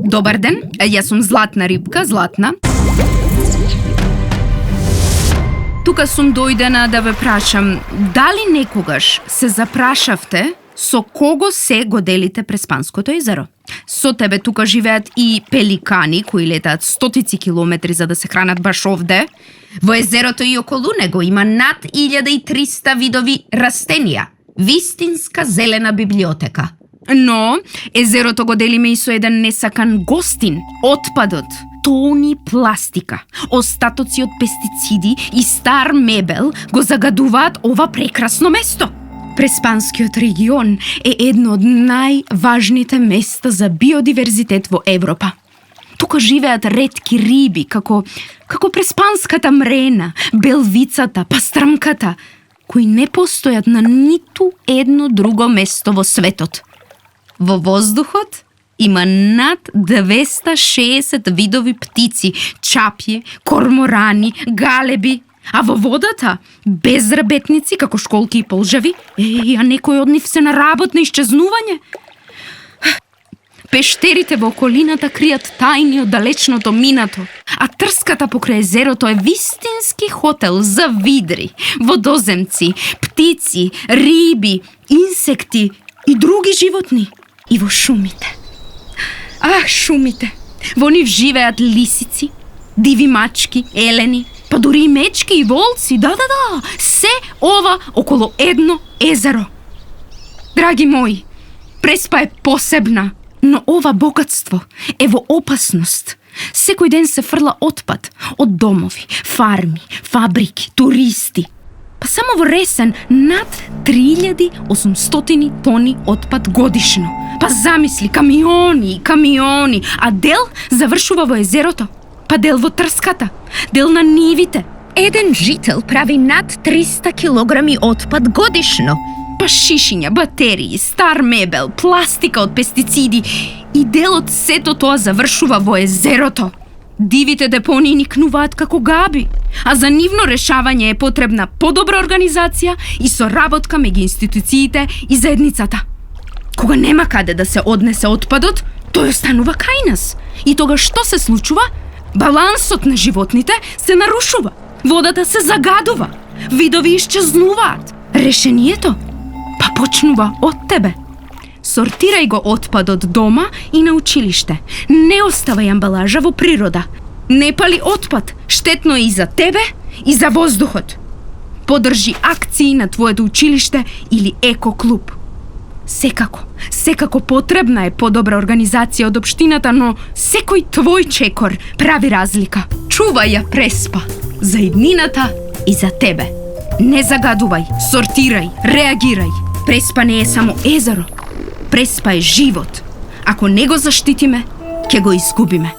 Добар ден, јас сум Златна рибка, Златна. Тука сум дојдена да ве прашам, дали некогаш се запрашавте со кого се го делите Преспанското езеро? Со тебе тука живеат и пеликани кои летаат стотици километри за да се хранат баш овде. Во езерото и околу него има над 1300 видови растенија. Вистинска зелена библиотека. Но езерото го делиме и со еден несакан гостин, отпадот, тони пластика, остатоци од пестициди и стар мебел го загадуваат ова прекрасно место. Преспанскиот регион е едно од најважните места за биодиверзитет во Европа. Тука живеат ретки риби, како преспанската мрена, белвицата, пастрмката, кои не постојат на ниту едно друго место во светот. Во воздухот има над 260 видови птици, чапје, корморани, галеби, а во водата безработници како школки и полжави, а некои од нив се на работ на исчезнување. Пештерите во околината кријат тајни од далечното минато, а трската покрај езерото е вистински хотел за видри, водоземци, птици, риби, инсекти и други животни. И во шумите. Шумите! Во нив живеат лисици, диви мачки, елени, па дури и мечки и волци, да, се ова околу едно езеро. Драги мои, Преспа е посебна, но ова богатство е во опасност. Секој ден се фрла отпад од домови, фарми, фабрики, туристи. Па само во Ресен над 3800 тони отпад годишно. Па замисли, камиони, а дел завршува во езерото, па дел во трската, дел на нивите. Еден жител прави над 300 килограми отпад годишно. Па шишиња, батерии, стар мебел, пластика од пестициди и дел од сето тоа завршува во езерото. Дивите депонии никнуваат како габи, а за нивно решавање е потребна подобра организација и соработка меѓу институциите и заедницата. Кога нема каде да се однесе отпадот, тој останува кај нас. И тога што се случува? Балансот на животните се нарушува, водата се загадува, видови исчезнуваат. Решението па почнува од тебе. Сортирај го отпадот дома и на училиште. Не оставај амбалажа во природа. Не пали отпад, штетно е и за тебе и за воздухот. Подржи акции на твоето училиште или еко-клуб. Секако потребна е подобра организација од општината, но секој твој чекор прави разлика. Чувај ја Преспа за иднината и за тебе. Не загадувај, сортирај, реагирај. Преспа не е само езеро. Преспа е живот. Ако не го заштитиме, ќе го изгубиме.